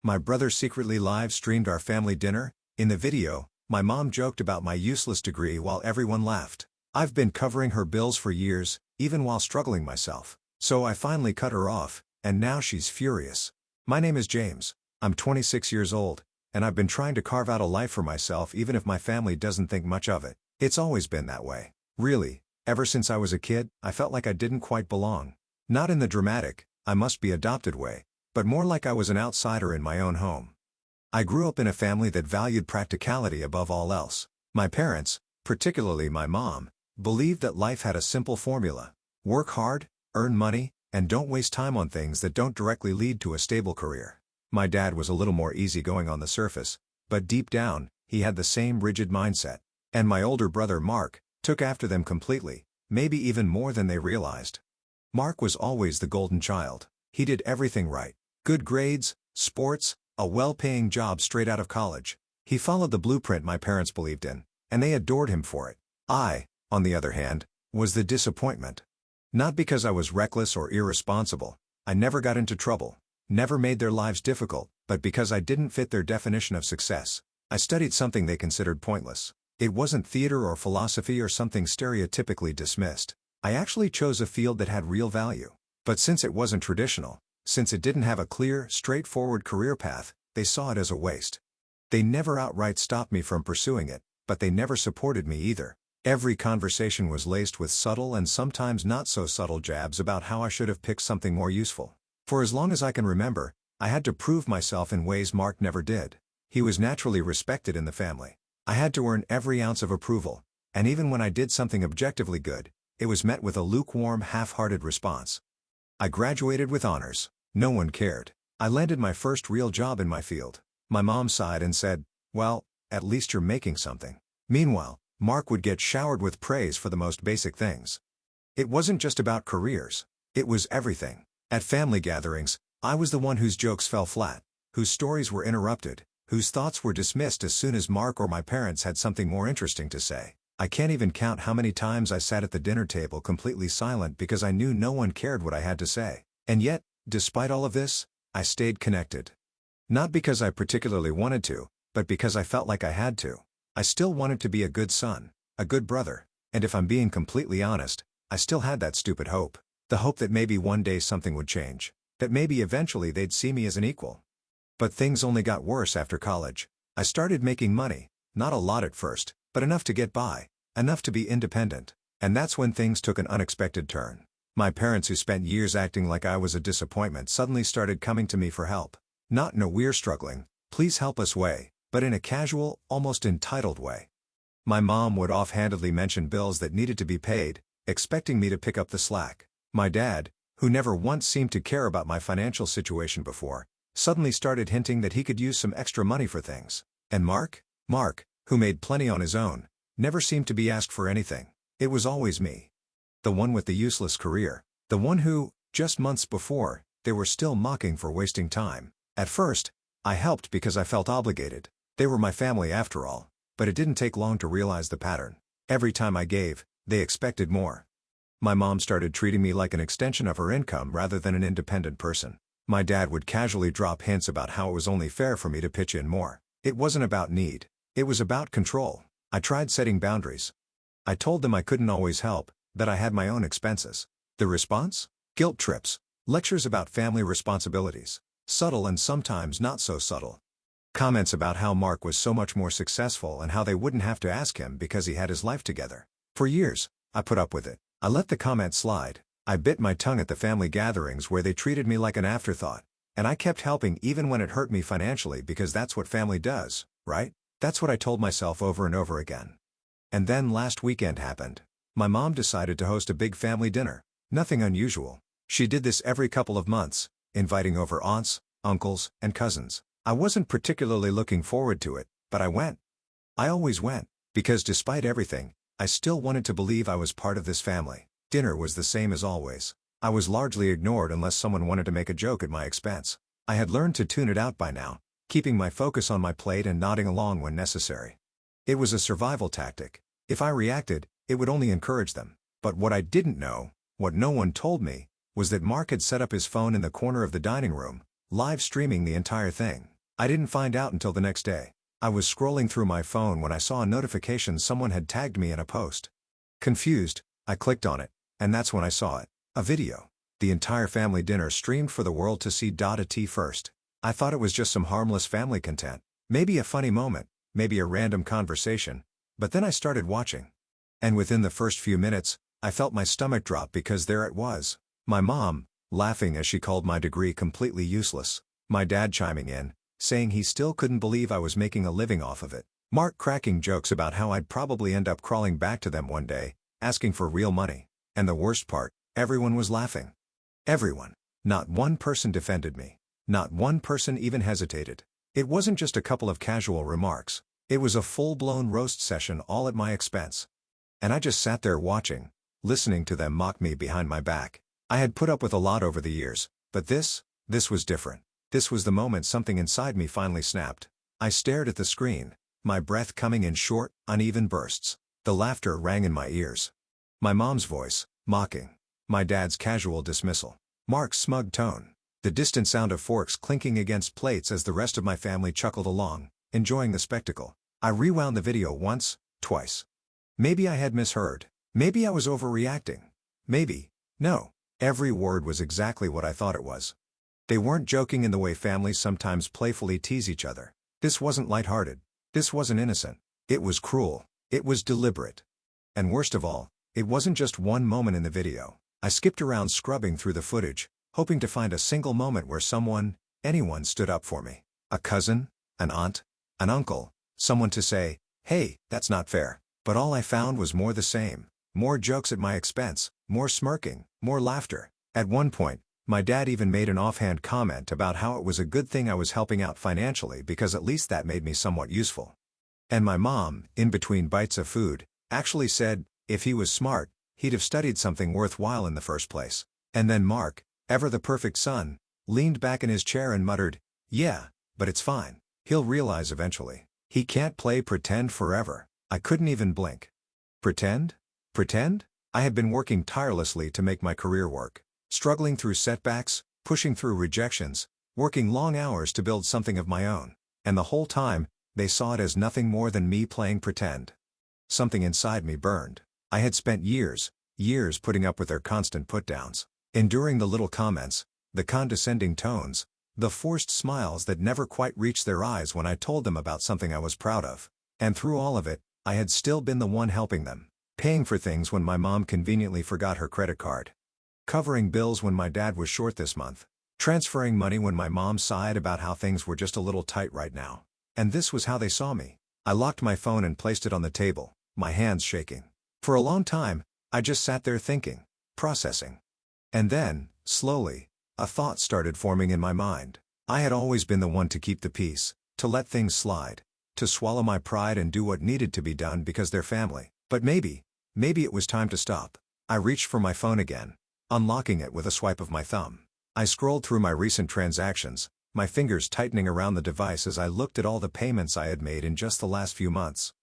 My brother secretly live-streamed our family dinner. In the video, my mom joked about my useless degree while everyone laughed. I've been covering her bills for years, even while struggling myself. So I finally cut her off, and now she's furious. My name is James. I'm 26 years old, and I've been trying to carve out a life for myself even if my family doesn't think much of it. It's always been that way. Really, ever since I was a kid, I felt like I didn't quite belong. Not in the dramatic, I must be adopted way, but more like I was an outsider in my own home. I grew up in a family that valued practicality above all else. My parents, particularly my mom, believed that life had a simple formula: work hard, earn money, and don't waste time on things that don't directly lead to a stable career. My dad was a little more easygoing on the surface, but deep down, he had the same rigid mindset. And my older brother Mark took after them completely, maybe even more than they realized. Mark was always the golden child. He did everything right. Good grades, sports, a well-paying job straight out of college. He followed the blueprint my parents believed in, and they adored him for it. I, on the other hand, was the disappointment. Not because I was reckless or irresponsible. I never got into trouble, never made their lives difficult, but because I didn't fit their definition of success. I studied something they considered pointless. It wasn't theater or philosophy or something stereotypically dismissed. I actually chose a field that had real value. But since it wasn't traditional, since it didn't have a clear, straightforward career path, they saw it as a waste. They never outright stopped me from pursuing it, but they never supported me either. Every conversation was laced with subtle and sometimes not so subtle jabs about how I should have picked something more useful. For as long as I can remember, I had to prove myself in ways Mark never did. He was naturally respected in the family. I had to earn every ounce of approval, and even when I did something objectively good, it was met with a lukewarm, half-hearted response. I graduated with honors. No one cared. I landed my first real job in my field. My mom sighed and said, "Well, at least you're making something." Meanwhile, Mark would get showered with praise for the most basic things. It wasn't just about careers. It was everything. At family gatherings, I was the one whose jokes fell flat, whose stories were interrupted, whose thoughts were dismissed as soon as Mark or my parents had something more interesting to say. I can't even count how many times I sat at the dinner table completely silent because I knew no one cared what I had to say. And yet, despite all of this, I stayed connected. Not because I particularly wanted to, but because I felt like I had to. I still wanted to be a good son, a good brother, and if I'm being completely honest, I still had that stupid hope. The hope that maybe one day something would change, that maybe eventually they'd see me as an equal. But things only got worse after college. I started making money, not a lot at first, but enough to get by, enough to be independent, and that's when things took an unexpected turn. My parents, who spent years acting like I was a disappointment, suddenly started coming to me for help. Not in a "we're struggling, please help us" way, but in a casual, almost entitled way. My mom would offhandedly mention bills that needed to be paid, expecting me to pick up the slack. My dad, who never once seemed to care about my financial situation before, suddenly started hinting that he could use some extra money for things. And Mark, who made plenty on his own, never seemed to be asked for anything. It was always me. The one with the useless career. The one who, just months before, they were still mocking for wasting time. At first, I helped because I felt obligated. They were my family after all. But it didn't take long to realize the pattern. Every time I gave, they expected more. My mom started treating me like an extension of her income rather than an independent person. My dad would casually drop hints about how it was only fair for me to pitch in more. It wasn't about need. It was about control. I tried setting boundaries. I told them I couldn't always help, that I had my own expenses. The response? Guilt trips. Lectures about family responsibilities. Subtle and sometimes not so subtle. Comments about how Mark was so much more successful and how they wouldn't have to ask him because he had his life together. For years, I put up with it. I let the comments slide. I bit my tongue at the family gatherings where they treated me like an afterthought. And I kept helping even when it hurt me financially because that's what family does, right? That's what I told myself over and over again. And then last weekend happened. My mom decided to host a big family dinner. Nothing unusual. She did this every couple of months, inviting over aunts, uncles, and cousins. I wasn't particularly looking forward to it, but I went. I always went, because despite everything, I still wanted to believe I was part of this family. Dinner was the same as always. I was largely ignored unless someone wanted to make a joke at my expense. I had learned to tune it out by now, keeping my focus on my plate and nodding along when necessary. It was a survival tactic. If I reacted, it would only encourage them. But what I didn't know, what no one told me, was that Mark had set up his phone in the corner of the dining room, live streaming the entire thing. I didn't find out until the next day. I was scrolling through my phone when I saw a notification someone had tagged me in a post. Confused, I clicked on it, and that's when I saw it. A video. The entire family dinner streamed for the world to see. At first, I thought it was just some harmless family content. Maybe a funny moment, maybe a random conversation, but then I started watching. And within the first few minutes, I felt my stomach drop because there it was. My mom, laughing as she called my degree completely useless. My dad chiming in, saying he still couldn't believe I was making a living off of it. Mark cracking jokes about how I'd probably end up crawling back to them one day, asking for real money. And the worst part, everyone was laughing. Everyone. Not one person defended me. Not one person even hesitated. It wasn't just a couple of casual remarks. It was a full-blown roast session all at my expense. And I just sat there watching, listening to them mock me behind my back. I had put up with a lot over the years, but this was different. This was the moment something inside me finally snapped. I stared at the screen, my breath coming in short, uneven bursts. The laughter rang in my ears. My mom's voice, mocking. My dad's casual dismissal. Mark's smug tone. The distant sound of forks clinking against plates as the rest of my family chuckled along, enjoying the spectacle. I rewound the video once, twice. Maybe I had misheard. Maybe I was overreacting. Maybe. No. Every word was exactly what I thought it was. They weren't joking in the way families sometimes playfully tease each other. This wasn't lighthearted. This wasn't innocent. It was cruel. It was deliberate. And worst of all, it wasn't just one moment in the video. I skipped around scrubbing through the footage, hoping to find a single moment where someone, anyone stood up for me. A cousin, an aunt, an uncle, someone to say, "Hey, that's not fair." But all I found was more the same. More jokes at my expense, more smirking, more laughter. At one point, my dad even made an offhand comment about how it was a good thing I was helping out financially because at least that made me somewhat useful. And my mom, in between bites of food, actually said, if he was smart, he'd have studied something worthwhile in the first place. And then Mark, ever the perfect son, leaned back in his chair and muttered, "Yeah, but it's fine. He'll realize eventually. He can't play pretend forever." I couldn't even blink. Pretend? Pretend? I had been working tirelessly to make my career work. Struggling through setbacks, pushing through rejections, working long hours to build something of my own. And the whole time, they saw it as nothing more than me playing pretend. Something inside me burned. I had spent years putting up with their constant put-downs, enduring the little comments, the condescending tones, the forced smiles that never quite reached their eyes when I told them about something I was proud of. And through all of it, I had still been the one helping them, paying for things when my mom conveniently forgot her credit card, covering bills when my dad was short this month, transferring money when my mom sighed about how things were just a little tight right now. And this was how they saw me. I locked my phone and placed it on the table, my hands shaking. For a long time, I just sat there thinking, processing. And then, slowly, a thought started forming in my mind. I had always been the one to keep the peace, to let things slide, to swallow my pride and do what needed to be done because they're family. But maybe it was time to stop. I reached for my phone again, unlocking it with a swipe of my thumb. I scrolled through my recent transactions, my fingers tightening around the device as I looked at all the payments I had made in just the last few months.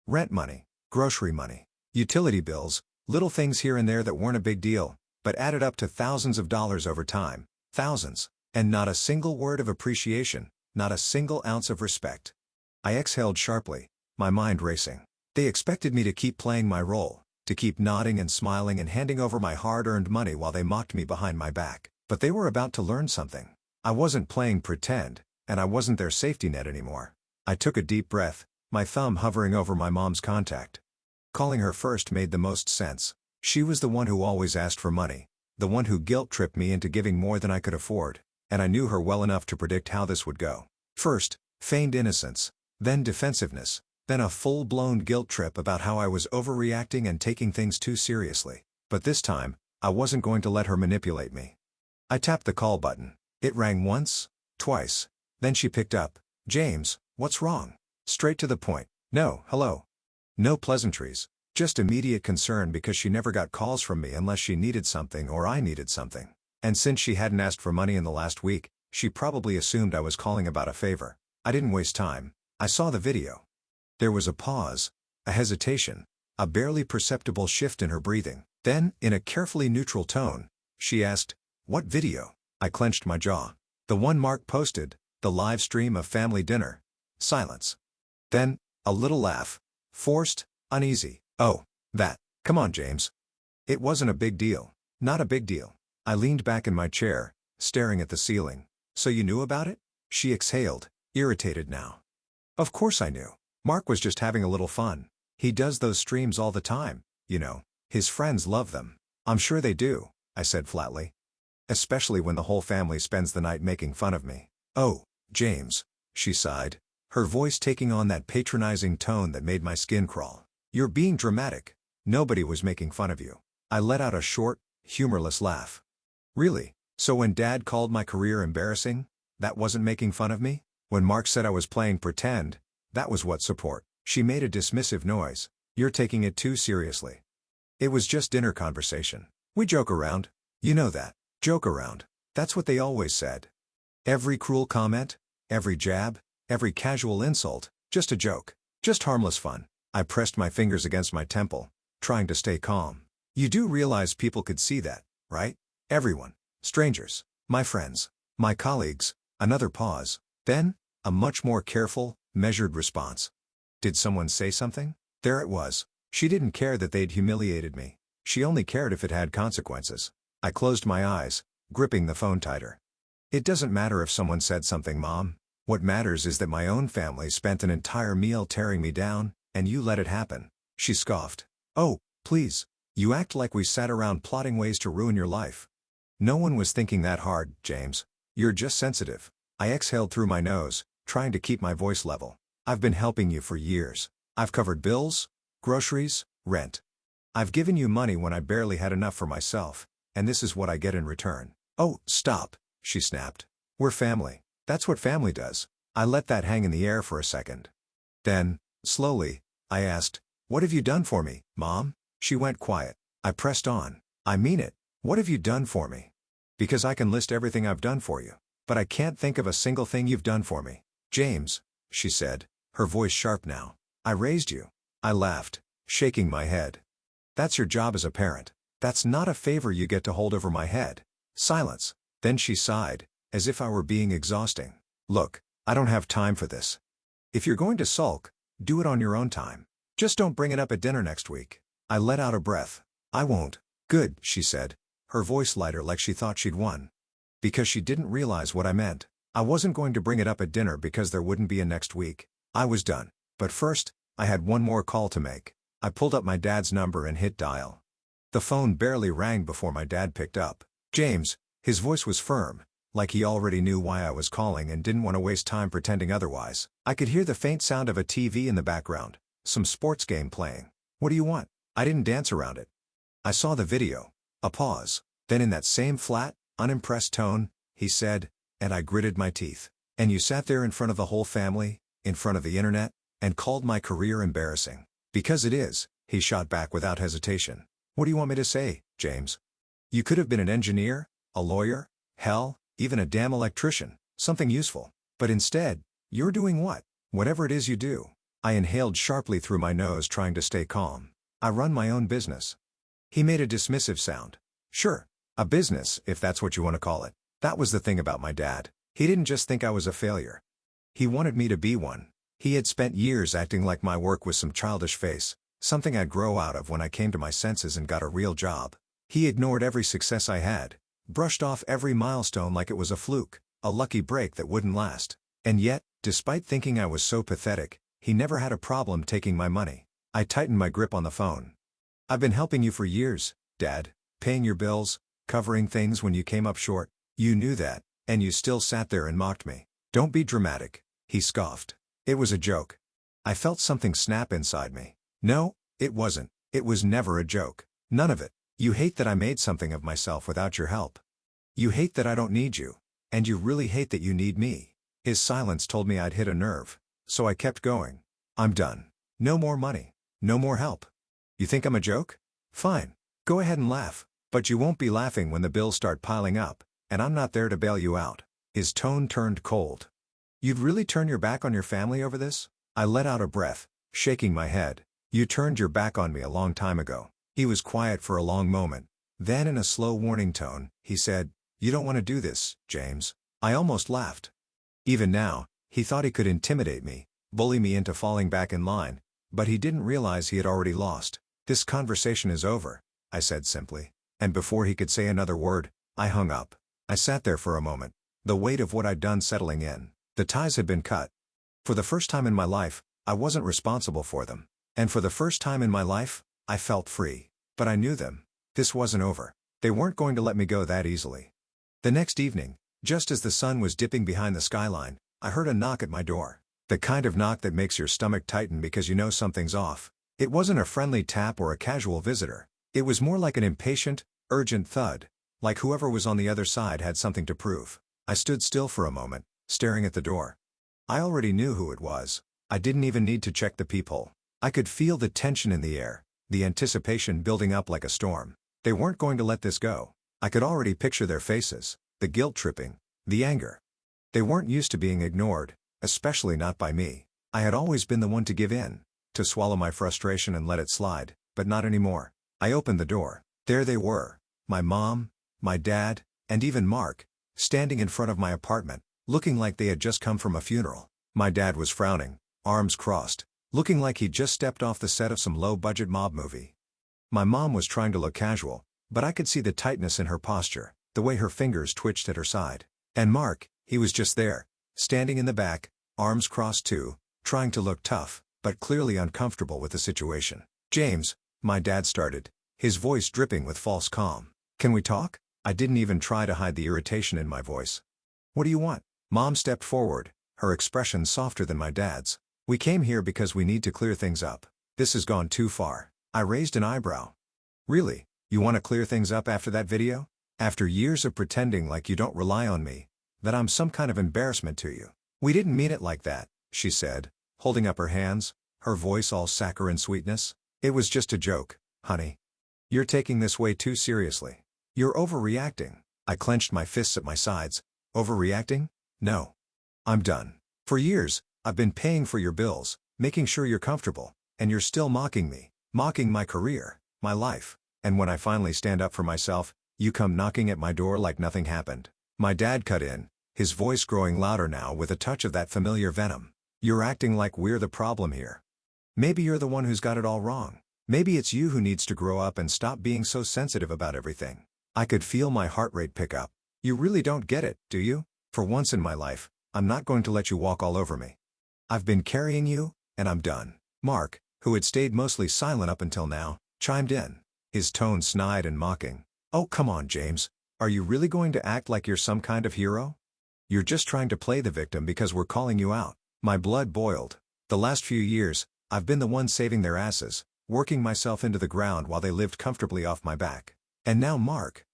Rent money, grocery money, utility bills, little things here and there that weren't a big deal, but added up to thousands of dollars over time. Thousands. And not a single word of appreciation, not a single ounce of respect. I exhaled sharply, my mind racing. They expected me to keep playing my role, to keep nodding and smiling and handing over my hard-earned money while they mocked me behind my back. But they were about to learn something. I wasn't playing pretend, and I wasn't their safety net anymore. I took a deep breath, my thumb hovering over my mom's contact. Calling her first made the most sense. She was the one who always asked for money, the one who guilt-tripped me into giving more than I could afford, and I knew her well enough to predict how this would go. First, feigned innocence, then defensiveness, then a full-blown guilt trip about how I was overreacting and taking things too seriously. But this time, I wasn't going to let her manipulate me. I tapped the call button. It rang once, twice, then she picked up. "James, what's wrong?" Straight to the point. No, hello. No pleasantries, just immediate concern because she never got calls from me unless she needed something or I needed something. And since she hadn't asked for money in the last week, she probably assumed I was calling about a favor. I didn't waste time. I saw the video. There was a pause, a hesitation, a barely perceptible shift in her breathing. Then, in a carefully neutral tone, she asked, "What video?" I clenched my jaw. The one Mark posted, the live stream of family dinner. Silence. Then, a little laugh. Forced, uneasy. Oh, that. Come on, James. It wasn't a big deal. Not a big deal. I leaned back in my chair, staring at the ceiling. So you knew about it? She exhaled, irritated now. Of course I knew. Mark was just having a little fun. He does those streams all the time, you know. His friends love them. I'm sure they do, I said flatly. Especially when the whole family spends the night making fun of me. Oh, James, she sighed, her voice taking on that patronizing tone that made my skin crawl. You're being dramatic. Nobody was making fun of you. I let out a short, humorless laugh. Really? So when Dad called my career embarrassing, that wasn't making fun of me? When Mark said I was playing pretend, that was what support? She made a dismissive noise. You're taking it too seriously. It was just dinner conversation. We joke around. You know that. Joke around. That's what they always said. Every cruel comment, every jab, every casual insult, just a joke. Just harmless fun. I pressed my fingers against my temple, trying to stay calm. You do realize people could see that, right? Everyone. Strangers. My friends. My colleagues. Another pause. Then, a much more careful, measured response. Did someone say something? There it was. She didn't care that they'd humiliated me. She only cared if it had consequences. I closed my eyes, gripping the phone tighter. It doesn't matter if someone said something, Mom. What matters is that my own family spent an entire meal tearing me down, and you let it happen. She scoffed. Oh, please. You act like we sat around plotting ways to ruin your life. No one was thinking that hard, James. You're just sensitive. I exhaled through my nose, trying to keep my voice level. I've been helping you for years. I've covered bills, groceries, rent. I've given you money when I barely had enough for myself, and this is what I get in return. Oh, stop, she snapped. We're family. That's what family does. I let that hang in the air for a second. Then, slowly, I asked, what have you done for me, Mom? She went quiet. I pressed on. I mean it. What have you done for me? Because I can list everything I've done for you, but I can't think of a single thing you've done for me. James, she said, her voice sharp now. I raised you. I laughed, shaking my head. That's your job as a parent. That's not a favor you get to hold over my head. Silence. Then she sighed, as if I were being exhausting. Look, I don't have time for this. If you're going to sulk, do it on your own time. Just don't bring it up at dinner next week. I let out a breath. I won't. Good, she said, her voice lighter like she thought she'd won. Because she didn't realize what I meant. I wasn't going to bring it up at dinner because there wouldn't be a next week. I was done. But first, I had one more call to make. I pulled up my dad's number and hit dial. The phone barely rang before my dad picked up. James, his voice was firm, like he already knew why I was calling and didn't want to waste time pretending otherwise. I could hear the faint sound of a TV in the background, some sports game playing. What do you want? I didn't dance around it. I saw the video. A pause. Then in that same flat, unimpressed tone, he said, and I gritted my teeth. And you sat there in front of the whole family, in front of the internet, and called my career embarrassing. Because it is, he shot back without hesitation. What do you want me to say, James? You could have been an engineer, a lawyer, hell, even a damn electrician, something useful. But instead, you're doing what? Whatever it is you do. I inhaled sharply through my nose, trying to stay calm. I run my own business. He made a dismissive sound. Sure, a business, if that's what you want to call it. That was the thing about my dad. He didn't just think I was a failure. He wanted me to be one. He had spent years acting like my work was some childish face, something I'd grow out of when I came to my senses and got a real job. He ignored every success I had, brushed off every milestone like it was a fluke, a lucky break that wouldn't last. And yet, despite thinking I was so pathetic, he never had a problem taking my money. I tightened my grip on the phone. I've been helping you for years, Dad, paying your bills, covering things when you came up short. You knew that, and you still sat there and mocked me. Don't be dramatic, he scoffed. It was a joke. I felt something snap inside me. No, it wasn't. It was never a joke. None of it. You hate that I made something of myself without your help. You hate that I don't need you. And you really hate that you need me. His silence told me I'd hit a nerve. So I kept going. I'm done. No more money. No more help. You think I'm a joke? Fine. Go ahead and laugh. But you won't be laughing when the bills start piling up, and I'm not there to bail you out. His tone turned cold. You'd really turn your back on your family over this? I let out a breath, shaking my head. You turned your back on me a long time ago. He was quiet for a long moment. Then in a slow warning tone, he said, you don't want to do this, James. I almost laughed. Even now, he thought he could intimidate me, bully me into falling back in line, but he didn't realize he had already lost. "This conversation is over," I said simply. And before he could say another word, I hung up. I sat there for a moment, the weight of what I'd done settling in. The ties had been cut. For the first time in my life, I wasn't responsible for them. And for the first time in my life, I felt free. But I knew them. This wasn't over. They weren't going to let me go that easily. The next evening, just as the sun was dipping behind the skyline, I heard a knock at my door. The kind of knock that makes your stomach tighten because you know something's off. It wasn't a friendly tap or a casual visitor. It was more like an impatient, urgent thud, like whoever was on the other side had something to prove. I stood still for a moment, staring at the door. I already knew who it was. I didn't even need to check the peephole. I could feel the tension in the air, the anticipation building up like a storm. They weren't going to let this go. I could already picture their faces, the guilt tripping, the anger. They weren't used to being ignored, especially not by me. I had always been the one to give in, to swallow my frustration and let it slide, but not anymore. I opened the door. There they were, my mom, my dad, and even Mark, standing in front of my apartment, looking like they had just come from a funeral. My dad was frowning, arms crossed, looking like he'd just stepped off the set of some low-budget mob movie. My mom was trying to look casual, but I could see the tightness in her posture, the way her fingers twitched at her side. And Mark, he was just there, standing in the back, arms crossed too, trying to look tough, but clearly uncomfortable with the situation. "James," my dad started, his voice dripping with false calm. "Can we talk?" I didn't even try to hide the irritation in my voice. "What do you want?" Mom stepped forward, her expression softer than my dad's. "We came here because we need to clear things up. This has gone too far." I raised an eyebrow. "Really? You want to clear things up after that video? After years of pretending like you don't rely on me, that I'm some kind of embarrassment to you?" "We didn't mean it like that," she said, holding up her hands, her voice all saccharine sweetness. "It was just a joke, honey. You're taking this way too seriously. You're overreacting." I clenched my fists at my sides. "Overreacting? No. I'm done. For years, I've been paying for your bills, making sure you're comfortable, and you're still mocking me, mocking my career, my life. And when I finally stand up for myself, you come knocking at my door like nothing happened." My dad cut in, his voice growing louder now with a touch of that familiar venom. "You're acting like we're the problem here. Maybe you're the one who's got it all wrong. Maybe it's you who needs to grow up and stop being so sensitive about everything." I could feel my heart rate pick up. "You really don't get it, do you? For once in my life, I'm not going to let you walk all over me. I've been carrying you, and I'm done." Mark, who had stayed mostly silent up until now, chimed in, his tone snide and mocking. "Oh, come on, James. Are you really going to act like you're some kind of hero? You're just trying to play the victim because we're calling you out." My blood boiled. The last few years, I've been the one saving their asses, working myself into the ground while they lived comfortably off my back. And now Mark,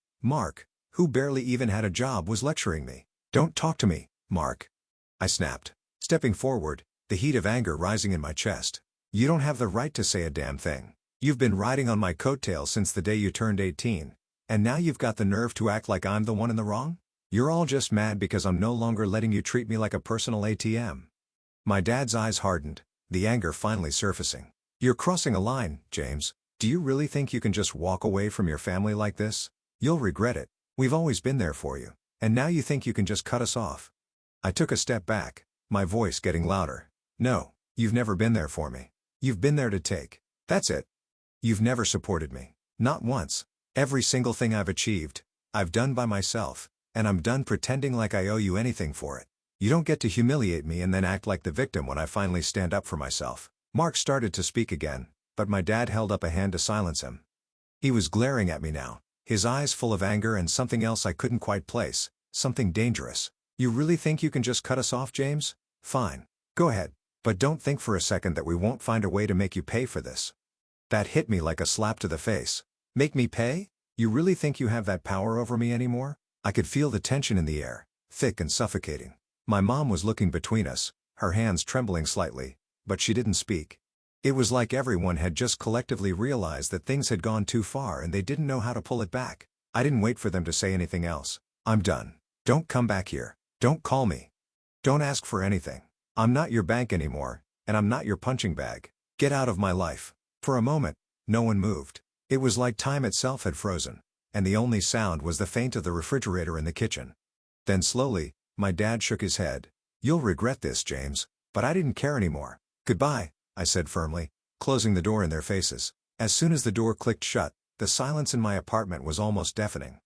who barely even had a job, was lecturing me. "Don't talk to me, Mark," I snapped, stepping forward, the heat of anger rising in my chest. "You don't have the right to say a damn thing. You've been riding on my coattails since the day you turned 18, and now you've got the nerve to act like I'm the one in the wrong? You're all just mad because I'm no longer letting you treat me like a personal ATM." My dad's eyes hardened, the anger finally surfacing. "You're crossing a line, James. Do you really think you can just walk away from your family like this? You'll regret it. We've always been there for you, and now you think you can just cut us off." I took a step back, my voice getting louder. "No, you've never been there for me. You've been there to take. That's it. You've never supported me. Not once. Every single thing I've achieved, I've done by myself, and I'm done pretending like I owe you anything for it. You don't get to humiliate me and then act like the victim when I finally stand up for myself." Mark started to speak again, but my dad held up a hand to silence him. He was glaring at me now, his eyes full of anger and something else I couldn't quite place, something dangerous. "You really think you can just cut us off, James? Fine. Go ahead. But don't think for a second that we won't find a way to make you pay for this." That hit me like a slap to the face. "Make me pay? You really think you have that power over me anymore?" I could feel the tension in the air, thick and suffocating. My mom was looking between us, her hands trembling slightly, but she didn't speak. It was like everyone had just collectively realized that things had gone too far and they didn't know how to pull it back. I didn't wait for them to say anything else. "I'm done. Don't come back here. Don't call me. Don't ask for anything. I'm not your bank anymore, and I'm not your punching bag. Get out of my life." For a moment, no one moved. It was like time itself had frozen, and the only sound was the faint of the refrigerator in the kitchen. Then slowly, My dad shook his head. "You'll regret this, James." But I didn't care anymore. "Goodbye," I said firmly, closing the door in their faces. As soon as the door clicked shut, the silence in my apartment was almost deafening.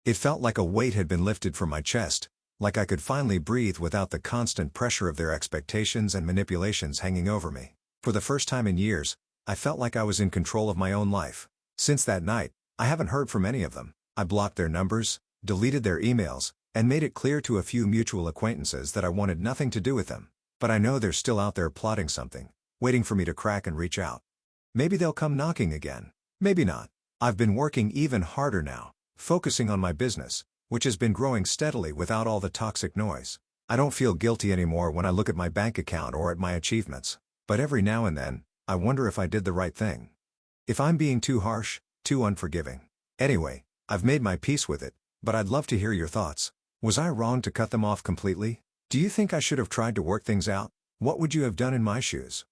It felt like a weight had been lifted from my chest, like I could finally breathe without the constant pressure of their expectations and manipulations hanging over me. For the first time in years, I felt like I was in control of my own life. Since that night, I haven't heard from any of them. I blocked their numbers, deleted their emails, and made it clear to a few mutual acquaintances that I wanted nothing to do with them. But I know they're still out there plotting something, waiting for me to crack and reach out. Maybe they'll come knocking again. Maybe not. I've been working even harder now, focusing on my business, which has been growing steadily without all the toxic noise. I don't feel guilty anymore when I look at my bank account or at my achievements. But every now and then, I wonder if I did the right thing. If I'm being too harsh, too unforgiving. Anyway, I've made my peace with it, but I'd love to hear your thoughts. Was I wrong to cut them off completely? Do you think I should have tried to work things out? What would you have done in my shoes?